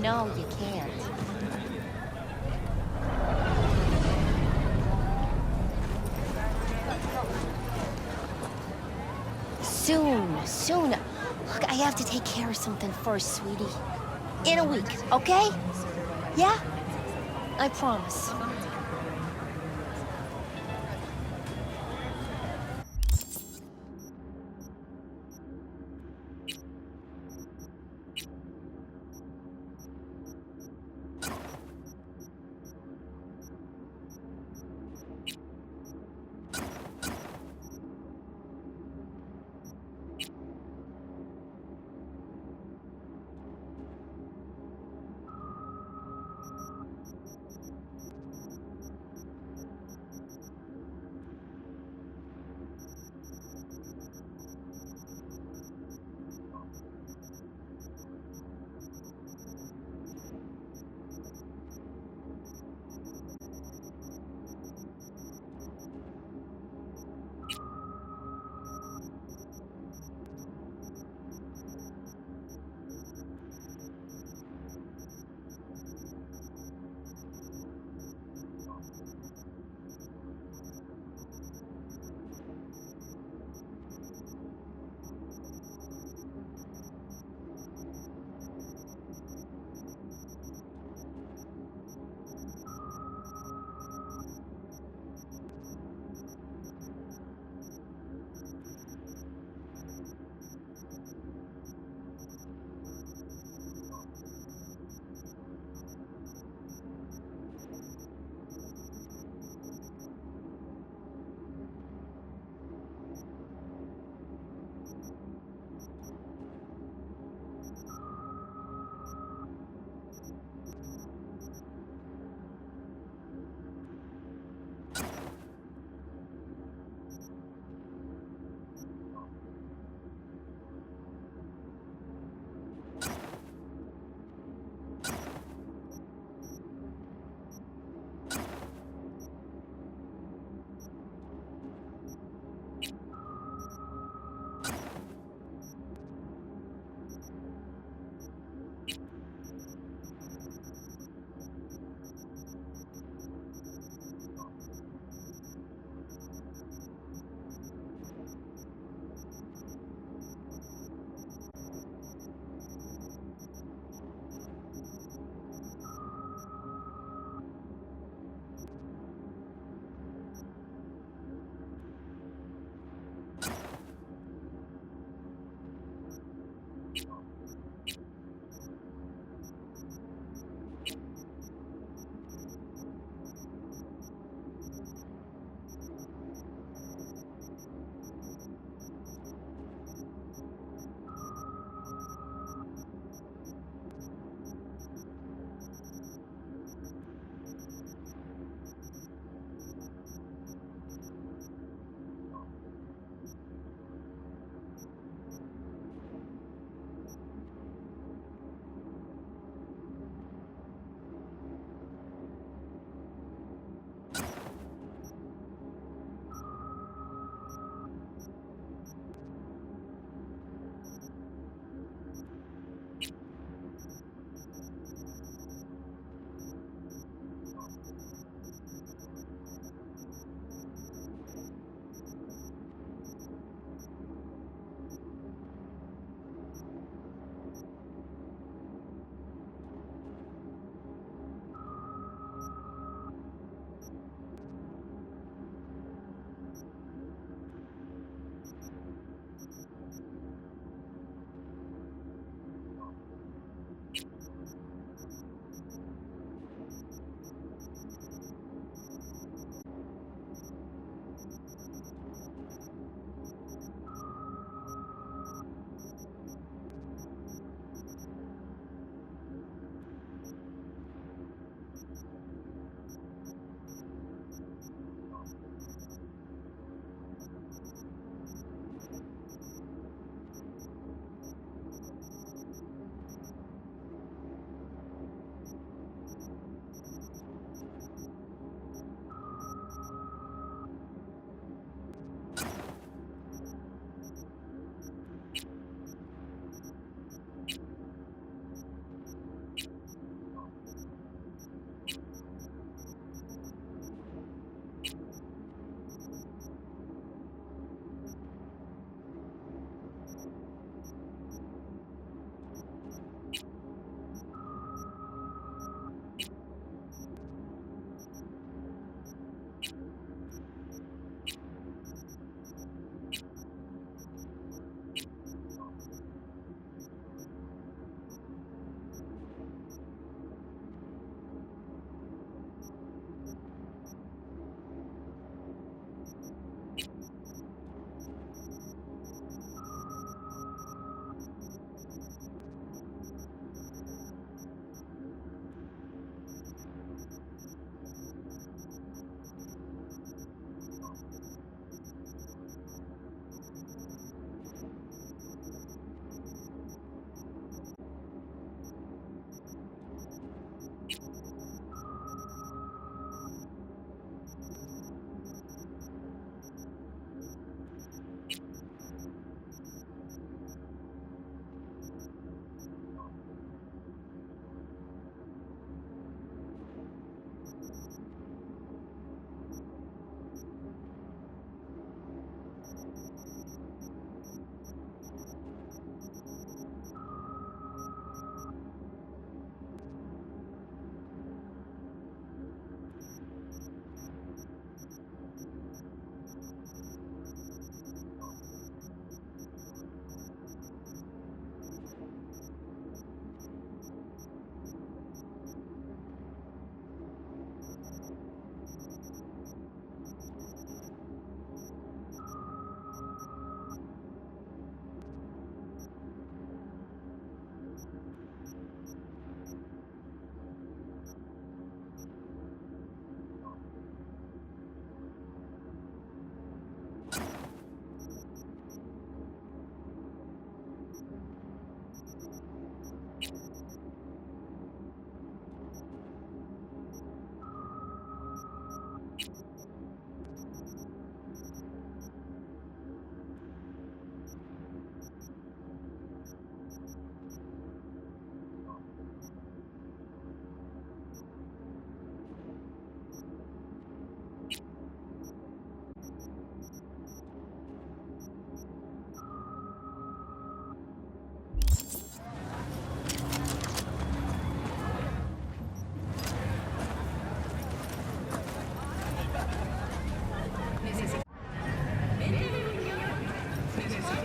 No, you can't. Soon. Look, I have to take care of something first, sweetie. In a week, okay? Yeah? I promise.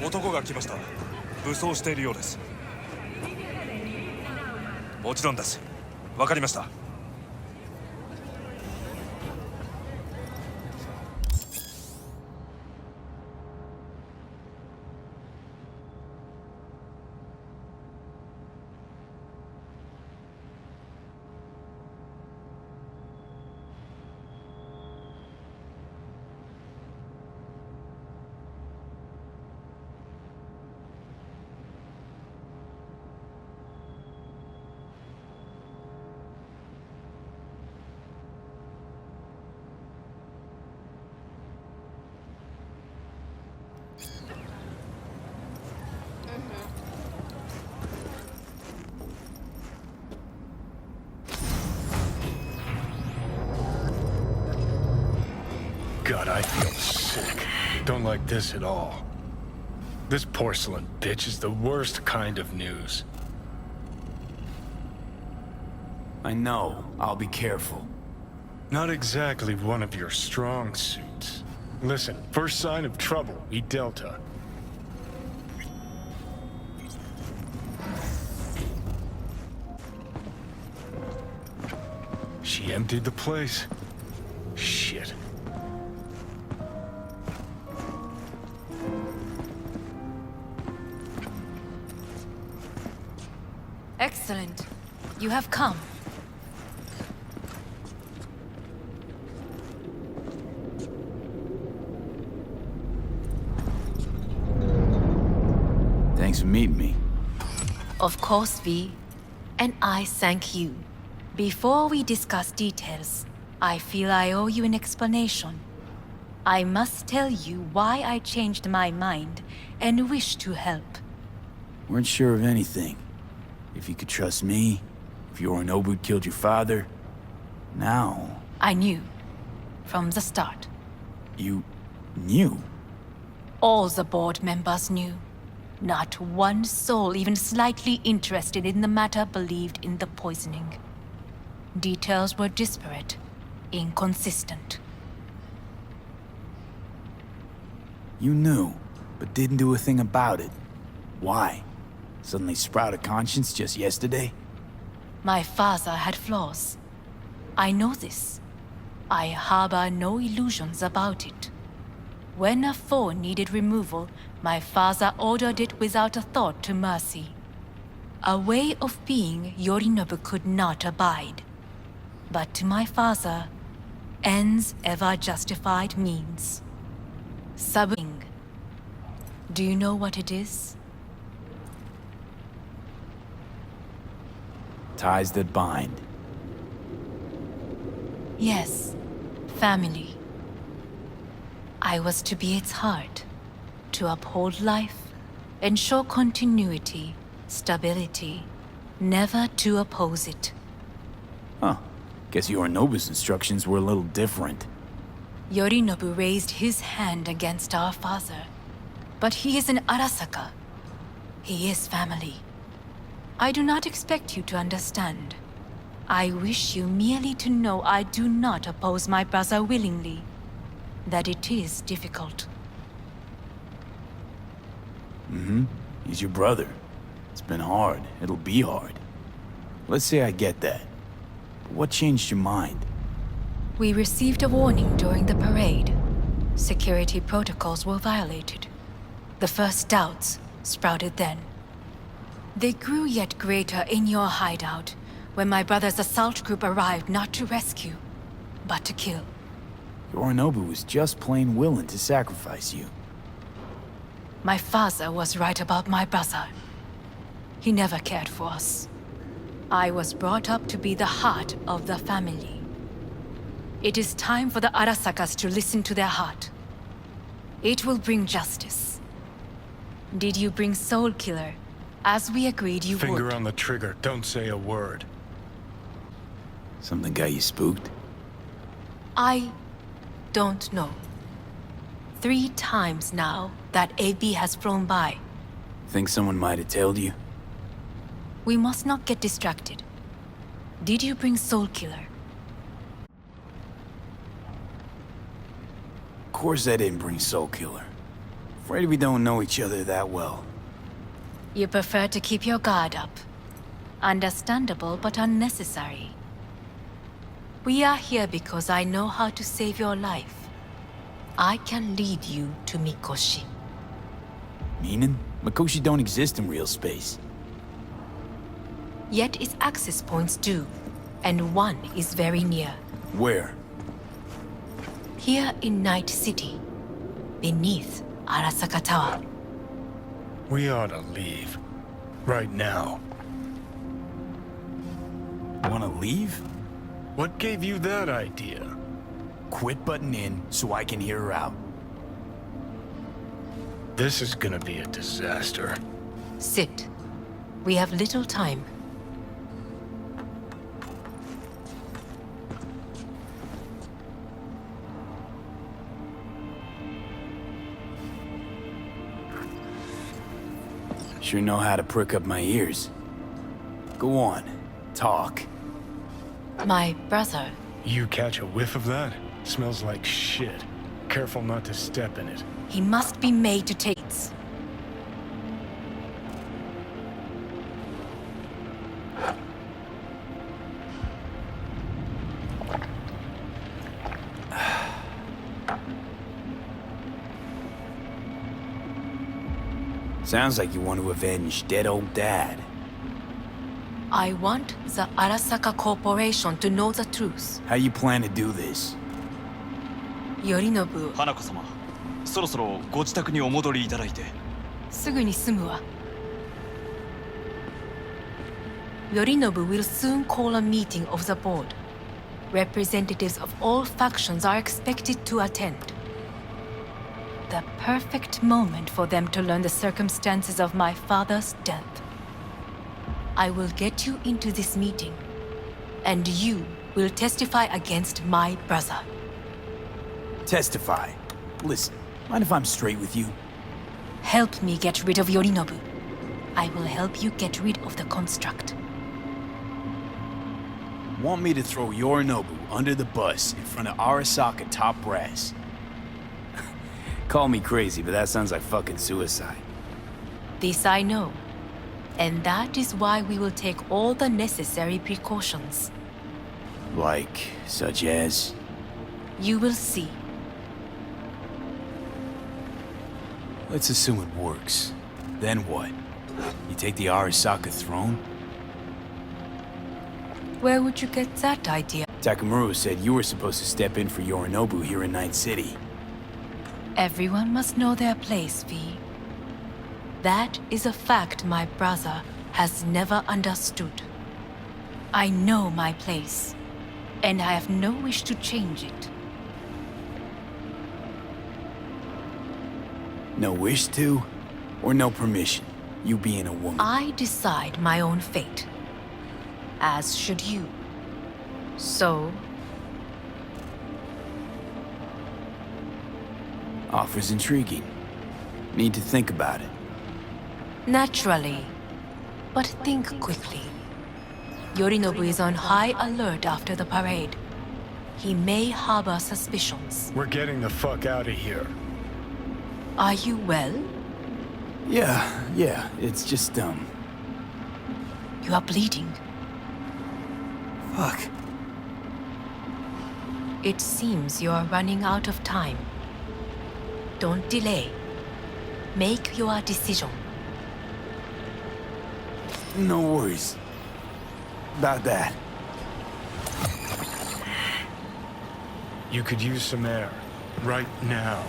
男が来ました。武装しているようです。もちろんです。わかりました。God, I feel sick. Don't like this at all. This porcelain bitch is the worst kind of news. I know. I'll be careful. Not exactly one of your strong suits. Listen, first sign of trouble, eat Delta. She emptied the place. Shit. Excellent. You have come. Thanks for meeting me. Of course, V. And I thank you. Before we discuss details, I feel I owe you an explanation. I must tell you why I changed my mind and wish to help. Weren't sure of anything. If you could trust me, if Yorinobu killed your father, now... I knew. From the start. You... knew? All the board members knew. Not one soul even slightly interested in the matter believed in the poisoning. Details were disparate, inconsistent. You knew, but didn't do a thing about it. Why? Suddenly sprout a conscience just yesterday? My father had flaws. I know this. I harbor no illusions about it. When a foe needed removal, my father ordered it without a thought to mercy. A way of being Yorinobu could not abide. But to my father, ends ever justified means. Cyberpunk. Do you know what it is? Ties that bind. Yes, family. I was to be its heart, to uphold life, ensure continuity, stability, never to oppose it. Huh. Guess Yorinobu's instructions were a little different. Yorinobu raised his hand against our father, but he is an Arasaka. He is family. I do not expect you to understand. I wish you merely to know I do not oppose my brother willingly. That it is difficult. Mm-hmm. He's your brother. It's been hard. It'll be hard. Let's say I get that. But what changed your mind? We received a warning during the parade. Security protocols were violated. The first doubts sprouted then. They grew yet greater in your hideout, when my brother's assault group arrived not to rescue, but to kill. Yorinobu was just plain willing to sacrifice you. My father was right about my brother. He never cared for us. I was brought up to be the heart of the family. It is time for the Arasakas to listen to their heart. It will bring justice. Did you bring Soul Killer, as we agreed you would? Finger on the trigger, don't say a word. Something got you spooked? I don't know. 3 times now that AB has flown by. Think someone might have tailed you? We must not get distracted. Did you bring Soul Killer? Of course I didn't bring Soul Killer. Afraid we don't know each other that well. You prefer to keep your guard up. Understandable, but unnecessary. We are here because I know how to save your life. I can lead you to Mikoshi. Meaning? Mikoshi don't exist in real space. Yet its access points do, and one is very near. Where? Here in Night City, beneath Arasaka Tower. We ought to leave. Right now. Wanna leave? What gave you that idea? Quit butting in so I can hear her out. This is gonna be a disaster. Sit. We have little time. Sure know how to prick up my ears. Go on, talk. My brother. You catch a whiff of that? Smells like shit. Careful not to step in it. He must be made to take it. Sounds like you want to avenge dead old dad. I want the Arasaka Corporation to know the truth. How you plan to do this? Yorinobu, 花子様、そろそろご自宅にお戻りいただいて。すぐに済むわ。Yorinobu will soon call a meeting of the board. Representatives of all factions are expected to attend. The perfect moment for them to learn the circumstances of my father's death. I will get you into this meeting, and you will testify against my brother. Testify. Listen, mind if I'm straight with you? Help me get rid of Yorinobu. I will help you get rid of the construct. Want me to throw Yorinobu under the bus in front of Arasaka top brass? Call me crazy, but that sounds like fucking suicide. This I know. And that is why we will take all the necessary precautions. Like, such as? You will see. Let's assume it works. Then what? You take the Arasaka throne? Where would you get that idea? Takamura said you were supposed to step in for Yorinobu here in Night City. Everyone must know their place, V. That is a fact my brother has never understood. I know my place, and I have no wish to change it. No wish to? Or no permission? You being a woman? I decide my own fate. As should you. So, Offer's intriguing. Need to think about it. naturally. But think quickly. Yorinobu is on high alert after the parade. He may harbor suspicions. We're getting the fuck out of here. Are you well? Yeah, it's just, You are bleeding. fuck. It seems you are running out of time. Don't delay. Make your decision. No worries. About that. You could use some air. Right now.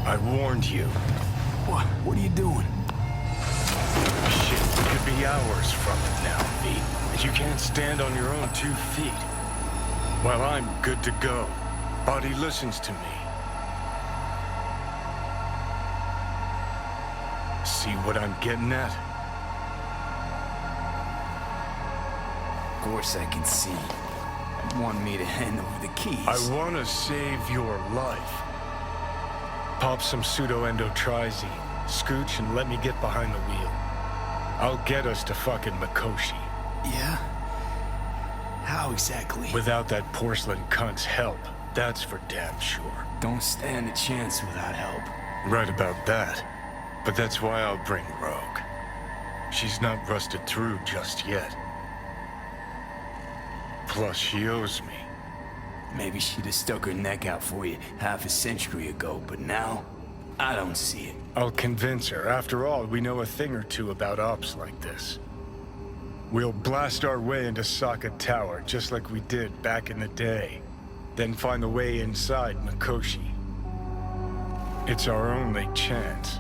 I warned you. What are you doing? Shit, it could be hours from it now, V. And you can't stand on your own 2 feet. Well, I'm good to go. Body listens to me. See what I'm getting at? Of course I can see. You want me to hand over the keys. I want to save your life. Pop some pseudo-endotrizine, scooch, and let me get behind the wheel. I'll get us to fucking Mikoshi. Yeah? How exactly? Without that porcelain cunt's help, that's for damn sure. Don't stand a chance without help. Right about that. But that's why I'll bring Rogue. She's not rusted through just yet. Plus, she owes me. Maybe she'd have stuck her neck out for you half a century ago, but now, I don't see it. I'll convince her. After all, we know a thing or two about ops like this. We'll blast our way into Sokka Tower, just like we did back in the day. Then find the way inside Mikoshi. It's our only chance.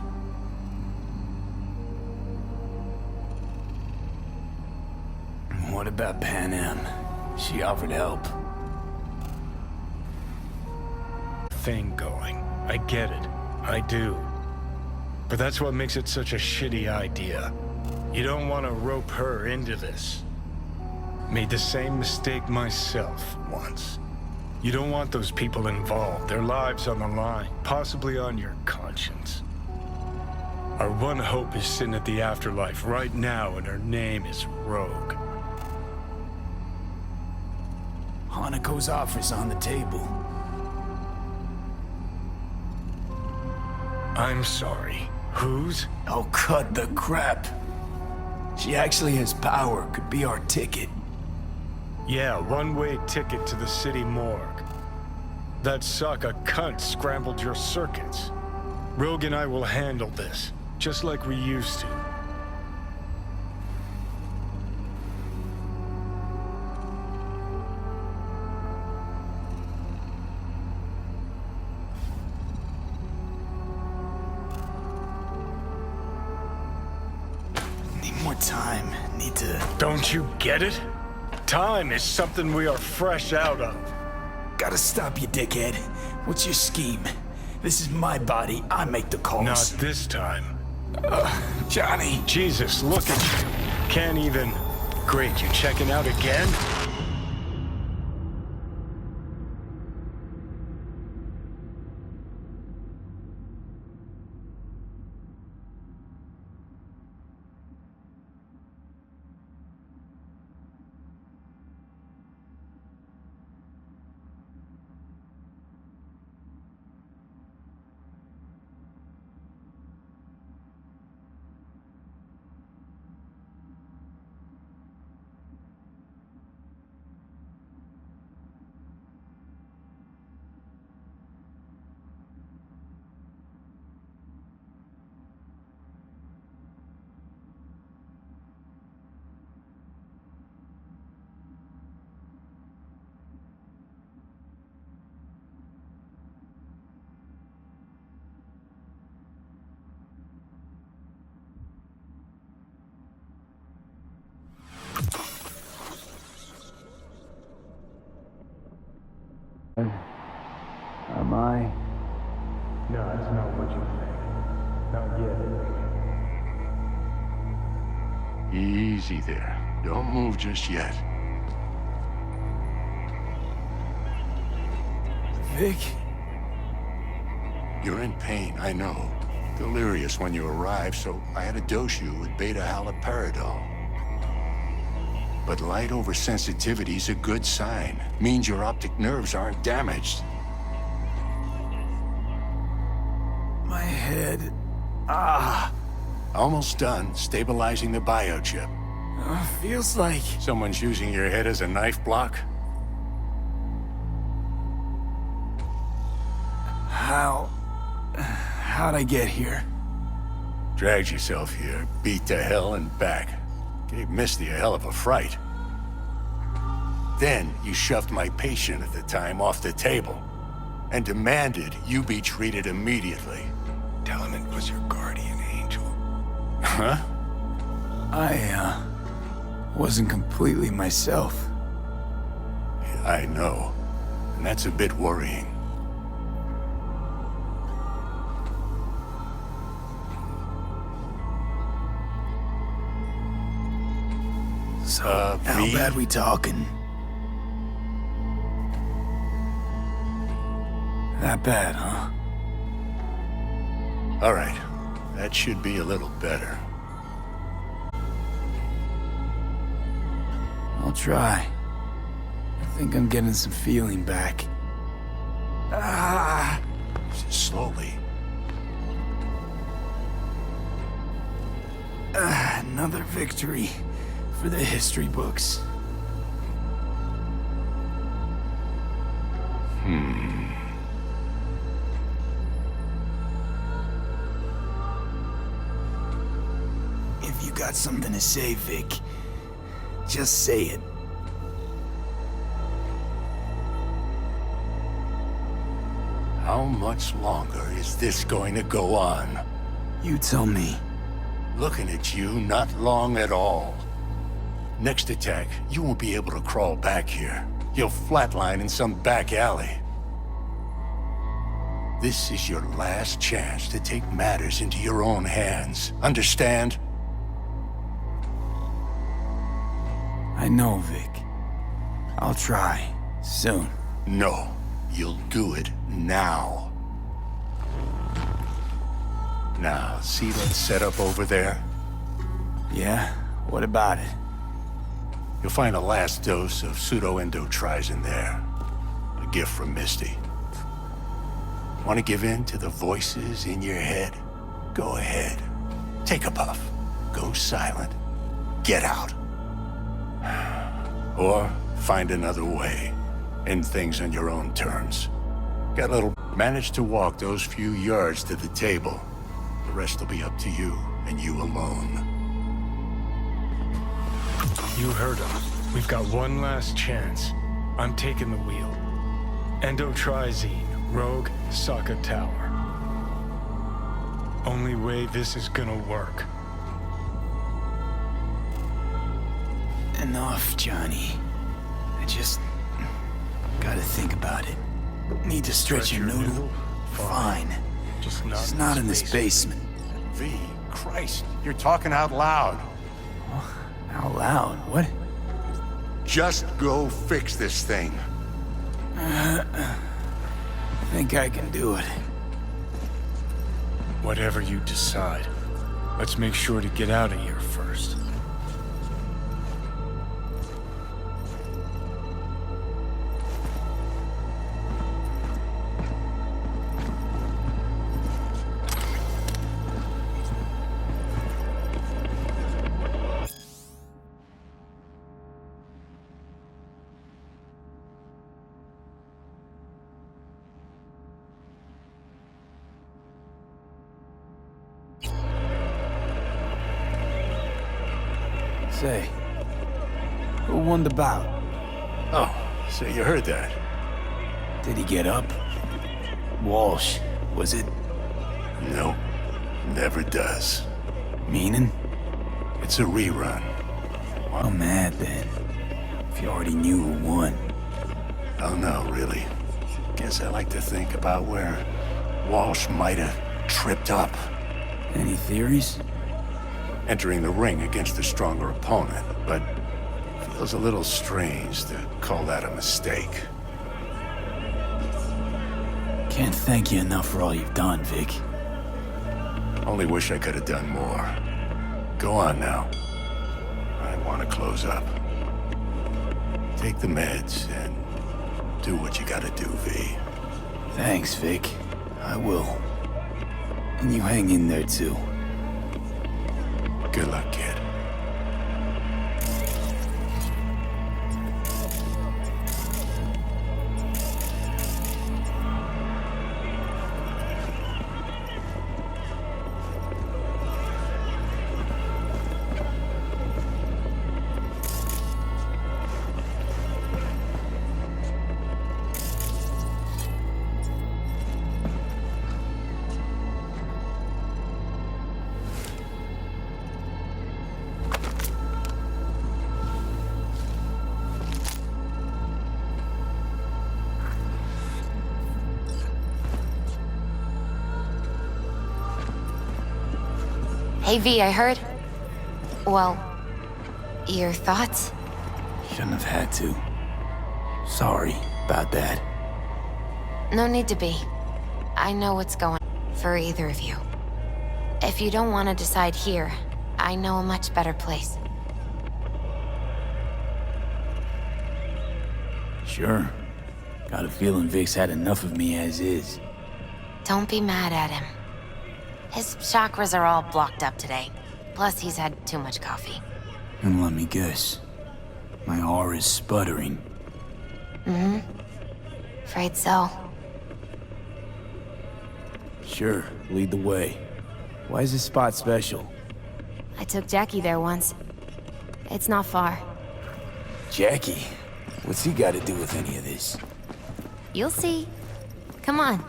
What about Pan Am? She offered help. Thing going. I get it. I do. But that's what makes it such a shitty idea. You don't want to rope her into this. Made the same mistake myself once. You don't want those people involved, their lives on the line, possibly on your conscience. Our one hope is sitting at the afterlife right now, and her name is Rogue. Hanako's offer's on the table. I'm sorry. Whose? Oh, cut the crap. She actually has power, could be our ticket. Yeah, one-way ticket to the city morgue. That Sokka cunt scrambled your circuits. Rogue and I will handle this, just like we used to. Need more time. Need to... Don't you get it? Time is something we are fresh out of. Gotta stop you, dickhead. What's your scheme? This is my body. I make the calls. Not this time. Johnny. Jesus, look at you. Can't even... Great, you checking out again? Am I? No, that's not what you think. Not yet. Easy there. Don't move just yet. Vic? You're in pain, I know. Delirious when you arrived, so I had to dose you with beta-haloperidol. But light oversensitivity's a good sign. Means your optic nerves aren't damaged. My head... Almost done stabilizing the biochip. Feels like... Someone's using your head as a knife block? How'd I get here? Dragged yourself here, beat to hell and back. Gave Misty a hell of a fright. Then you shoved my patient at the time off the table and demanded you be treated immediately. Tell him it was your guardian angel. Huh? I, wasn't completely myself. I know. And that's a bit worrying. So, how V? bad we talking? That bad, huh? All right. That should be a little better. I'll try. I think I'm getting some feeling back. Ah! Slowly. Another victory for the history books. If you got something to say, Vic, just say it. How much longer is this going to go on? You tell me. Looking at you, not long at all. Next attack, you won't be able to crawl back here. You'll flatline in some back alley. This is your last chance to take matters into your own hands. Understand? I know, Vic. I'll try. Soon. No. You'll do it now. Now, see that setup over there? Yeah? What about it? You'll find a last dose of pseudo-endotrizin there. A gift from Misty. Want to give in to the voices in your head? Go ahead. Take a puff. Go silent. Get out. Or find another way. End things on your own terms. Got a little... Manage to walk those few yards to the table. The rest will be up to you, and you alone. You heard him. We've got one last chance. I'm taking the wheel. Endotrizine, Rogue, Sokka Tower. Only way this is gonna work. Enough, Johnny. I just... gotta think about it. Need to stretch your noodle? Fine. Just not in this basement. V, Christ, you're talking out loud. Out loud? What? Just go fix this thing. I think I can do it. Whatever you decide. Let's make sure to get out of here first. Say, who won the bout? Oh, so you heard that. Did he get up? Walsh, was it? No, never does. Meaning? It's a rerun. Well, mad then. If you already knew who won. Oh no, really. Guess I like to think about where Walsh might have tripped up. Any theories? Entering the ring against a stronger opponent, but feels a little strange to call that a mistake. Can't thank you enough for all you've done, Vic. Only wish I could have done more. Go on now. I want to close up. Take the meds and do what you gotta do, V. Thanks, Vic. I will. And you hang in there, too. Good luck, kid. Hey, V, I heard... Well, Your thoughts? Shouldn't have had to. Sorry about that. No need to be. I know what's going on for either of you. If you don't want to decide here, I know a much better place. Sure. Got a feeling Vic's had enough of me as is. Don't be mad at him. His chakras are all blocked up today. Plus, he's had too much coffee. And let me guess. My aura's sputtering. Mm-hmm. Afraid so. Sure, lead the way. Why is this spot special? I took Jackie there once. It's not far. Jackie? What's he got to do with any of this? You'll see. Come on.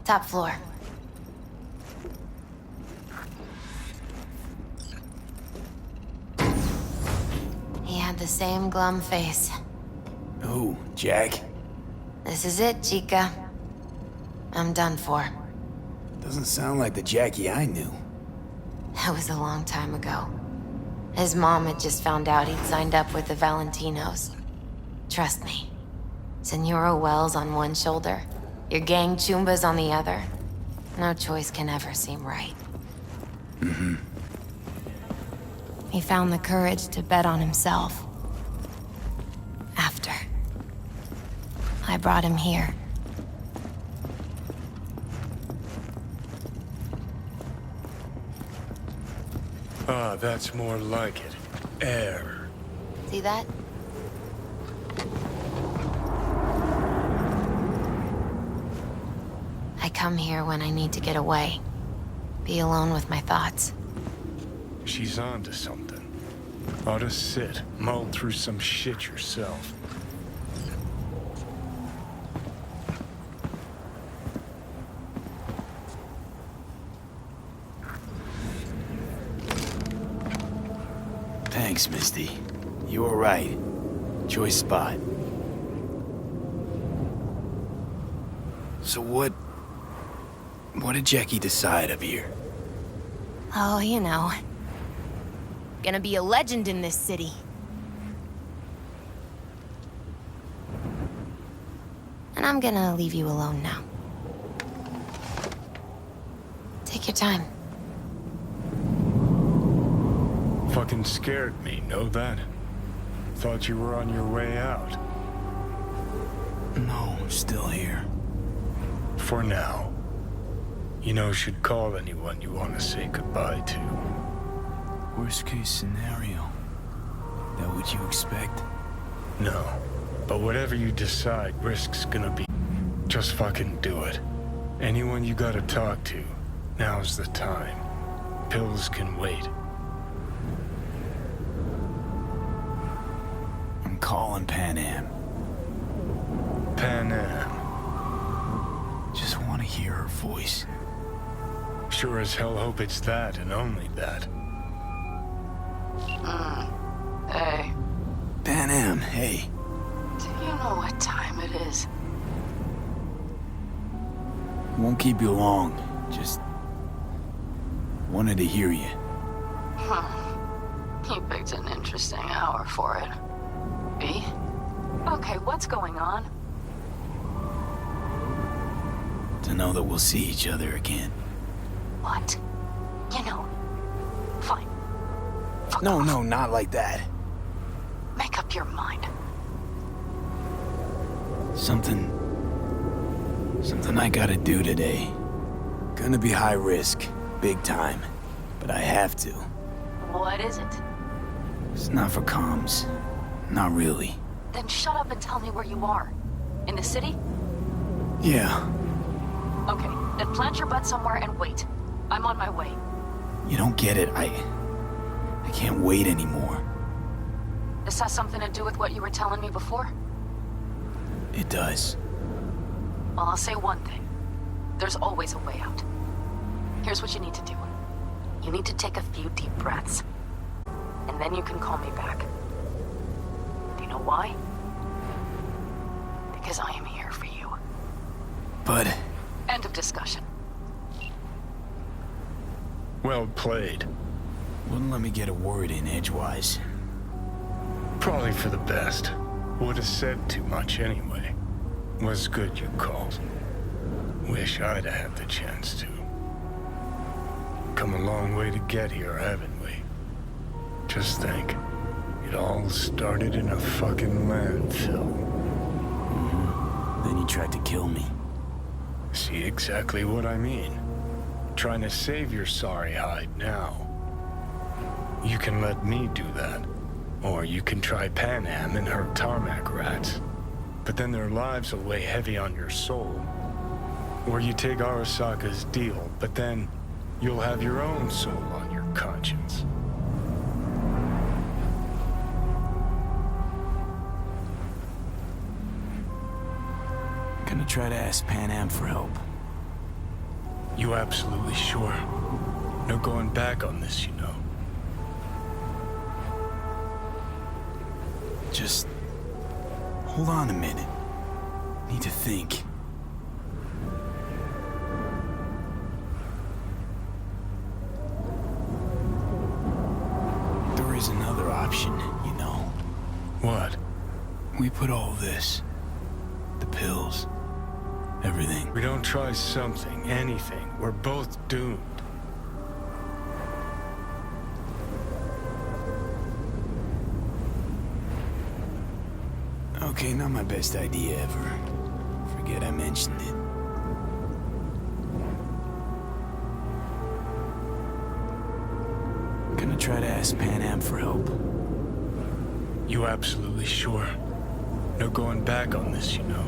Top floor. He had the same glum face. Who, Jack? This is it, Chica. I'm done for. Doesn't sound like the Jackie I knew. That was a long time ago. His mom had just found out he'd signed up with the Valentinos. Trust me. Senora Wells on one shoulder, your gang Chumbas on the other. No choice can ever seem right. Mm-hmm. He found the courage to bet on himself. After. I brought him here. Ah, that's more like it. Air. See that? I come here when I need to get away. Be alone with my thoughts. She's onto something. Ought to sit, mull through some shit yourself. Thanks, Misty. You were right. Choice spot. So what did Jackie decide up here? Oh, you know. Gonna be a legend in this city. And I'm gonna leave you alone now. Take your time. Fucking scared me, know that? Thought you were on your way out. No, I'm still here. For now. You know, should call anyone you want to say goodbye to. Worst case scenario. That what you expect? No. But whatever you decide, risk's gonna be... Just fucking do it. Anyone you gotta talk to, now's the time. Pills can wait. I'm calling Pan Am. Pan Am. Just want to hear her voice. Sure as hell hope it's that and only that. Hey, Pan Am, hey. do you know what time it is? Won't keep you long. Just wanted to hear you. You picked an interesting hour for it. B? Okay, what's going on? To know that we'll see each other again. What? You know, fine. Fuck No, off. no, not like that. Make up your mind. Something I gotta do today. Gonna be high risk, big time. But I have to. What is it? It's not for comms. Not really. Then shut up and tell me where you are. In the city? Yeah, Okay, then plant your butt somewhere and wait. I'm on my way. you don't get it. I can't wait anymore. This has something to do with what you were telling me before? It does. Well, I'll say one thing. There's always a way out. Here's what you need to do. You need to take a few deep breaths. And then you can call me back. Do you know why? Because I am here for you. But... End of discussion. Well played. wouldn't let me get a word in edgewise. Probably for the best. Would have said too much anyway. Was good you called. Wish I'd had the chance to. Come a long way to get here, haven't we? Just think. It all started in a fucking landfill. Then you tried to kill me. See exactly what I mean. Trying to save your sorry hide now. You can let me do that. Or you can try Pan Am and her tarmac rats. But then their lives will weigh heavy on your soul. Or you take Arasaka's deal, but then you'll have your own soul on your conscience. Gonna try to ask Pan Am for help. You absolutely sure? No going back on this, you know. Just... hold on a minute. Need to think. There is another option, you know. What? We put all this. The pills. Everything. We don't try something, anything. We're both doomed. Okay, not my best idea ever. Forget I mentioned it. Gonna try to ask Pan Am for help. You absolutely sure? No going back on this, you know.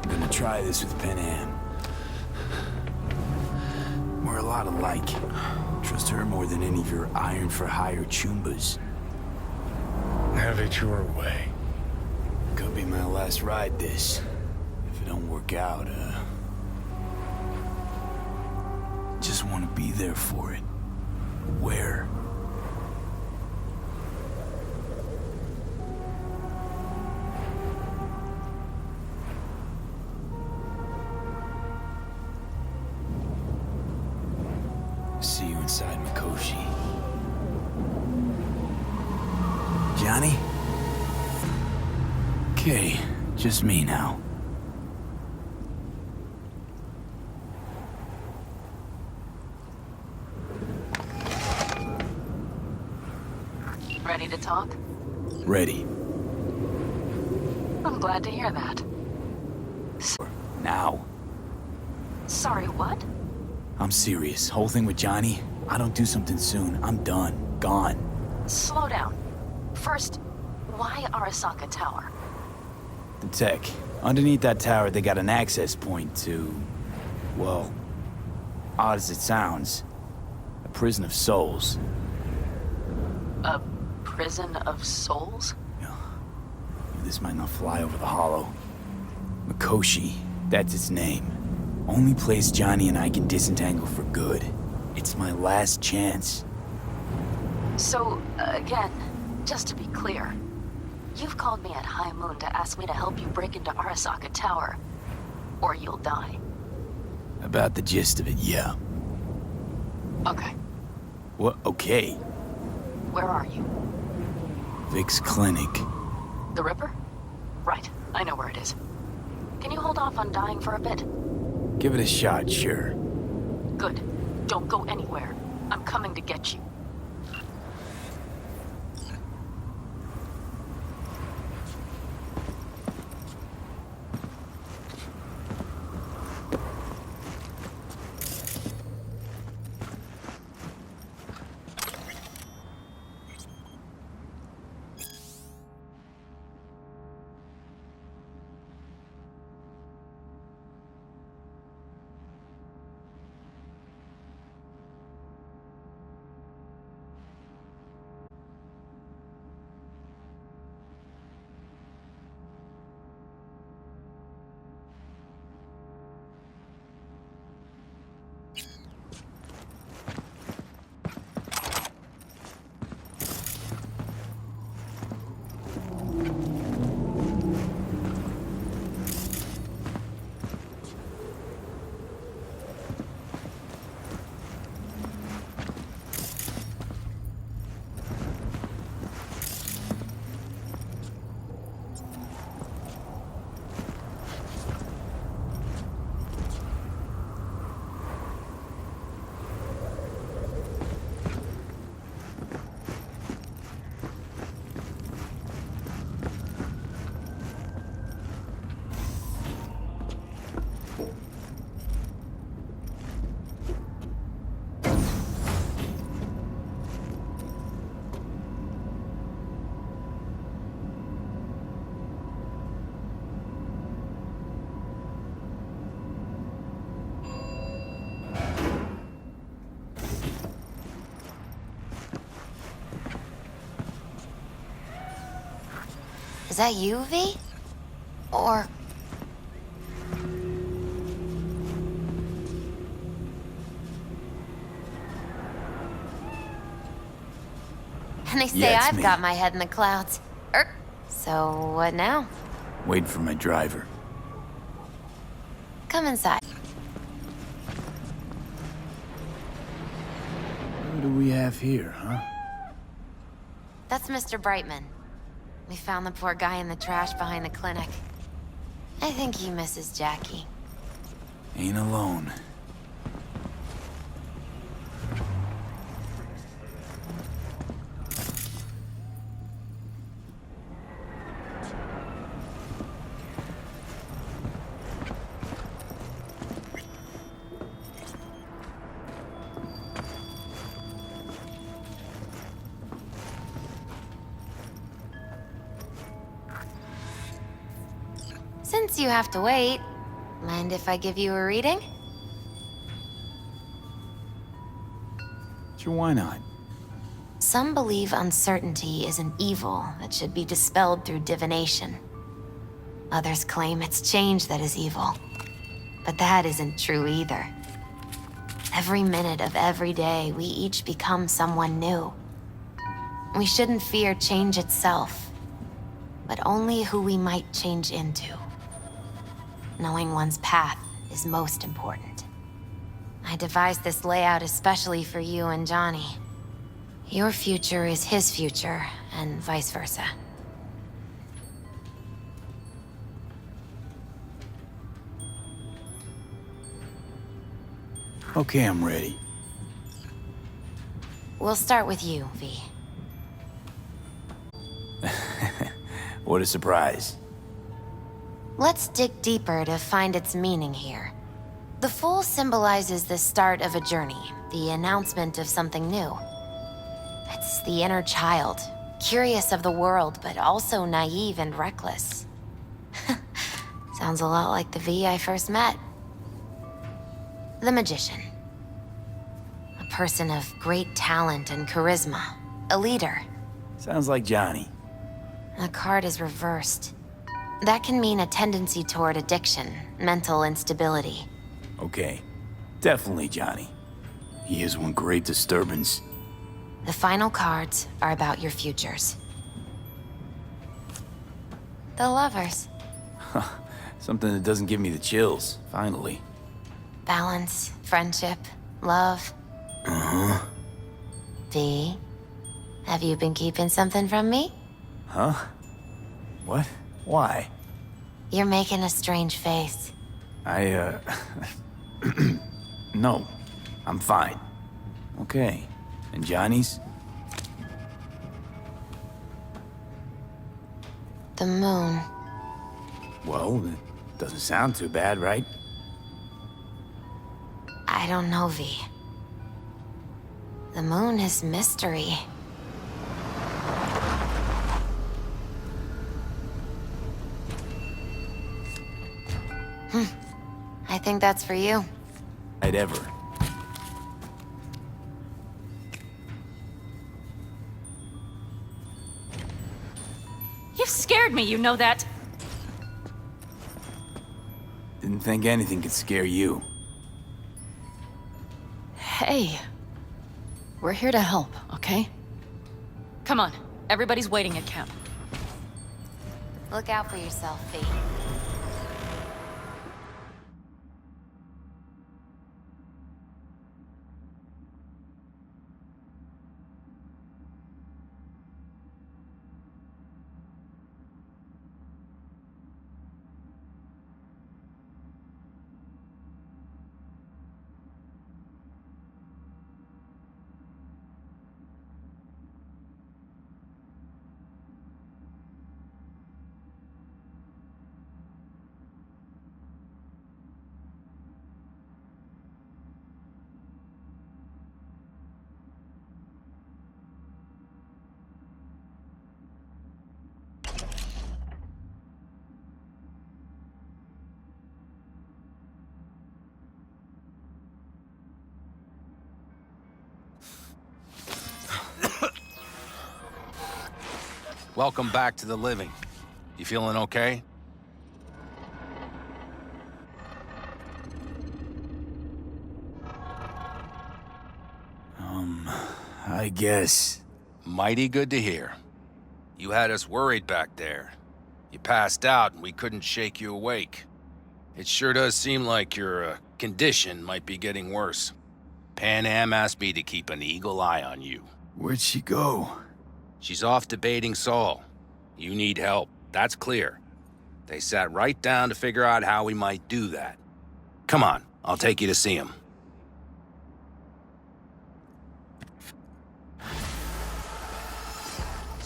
Gonna try this with Pan Am. We're a lot alike. Trust her more than any of your iron-for-hire chumbas. Have it your way. Could be my last ride this. If it don't work out, just want to be there for it. Where? See you inside Mikoshi. Johnny? Okay, just me now. Ready to talk? Ready. I'm glad to hear that. Now. Sorry, what? I'm serious. Whole thing with Johnny, I don't do something soon, I'm done. Gone. Slow down. First, why Arasaka Tower? The tech. Underneath that tower, they got an access point to... well, odd as it sounds, a prison of souls. A prison of souls? This might not fly over the hollow. Mikoshi, that's its name. Only place Johnny and I can disentangle for good. It's my last chance. So, again, just to be clear, you've called me at high moon to ask me to help you break into Arasaka Tower, or you'll die. About the gist of it, yeah. Okay, What? Okay. where are you? Vic's clinic. The Ripper? Right, I know where it is. Can you hold off on dying for a bit? Give it a shot, sure. Good. Don't go anywhere. I'm coming to get you. Is that you, V? Or... And they say Yeah, it's I've me. got my head in the clouds. So what now? Waiting for my driver. Come inside. What do we have here, huh? That's Mr. Brightman. We found the poor guy in the trash behind the clinic. I think he misses Jackie. Ain't alone. Since you have to wait, mind if I give you a reading? Sure, why not? Some believe uncertainty is an evil that should be dispelled through divination. Others claim it's change that is evil. But that isn't true either. Every minute of every day, we each become someone new. We shouldn't fear change itself, but only who we might change into. Knowing one's path is most important. I devised this layout especially for you and Johnny. Your future is his future, and vice versa. Okay, I'm ready. We'll start with you, V. What a surprise. Let's dig deeper to find its meaning here. The Fool symbolizes the start of a journey, the announcement of something new. It's the inner child, curious of the world, but also naive and reckless. Sounds a lot like the V I first met. The Magician. A person of great talent and charisma. A leader. Sounds like Johnny. The card is reversed. That can mean a tendency toward addiction, mental instability. Okay, definitely Johnny. He is one great disturbance. The final cards are about your futures. The Lovers. Something that doesn't give me the chills, finally. Balance, friendship, love. Uh-huh. V, have you been keeping something from me? Huh? What? Why? You're making a strange face. No, I'm fine. Okay. And Johnny's? The moon. Well, it doesn't sound too bad, right? I don't know, V. The moon is mystery. I think that's for you. I'd ever. You've scared me, you know that. Didn't think anything could scare you. Hey. We're here to help, okay? Come on. Everybody's waiting at camp. Look out for yourself, V. Welcome back to the living. You feeling okay? I guess. Mighty good to hear. You had us worried back there. You passed out and we couldn't shake you awake. It sure does seem like your condition might be getting worse. Pan Am asked me to keep an eagle eye on you. Where'd she go? She's off debating Saul. You need help, that's clear. They sat right down to figure out how we might do that. Come on, I'll take you to see him.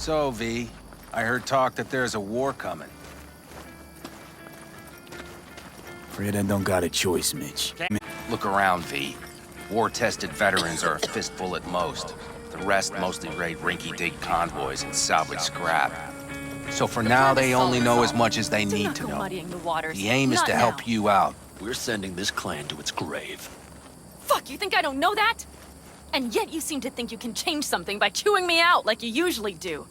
So, V, I heard talk that there's a war coming. Afraid I don't got a choice, Mitch. Look around, V. War-tested veterans are a fistful at most. The rest mostly raid rinky-dink convoys and salvage scrap. So for now, they only know as much as they need to know. The aim is to help you out. We're sending this clan to its grave. Fuck, you think I don't know that? And yet you seem to think you can change something by chewing me out like you usually do.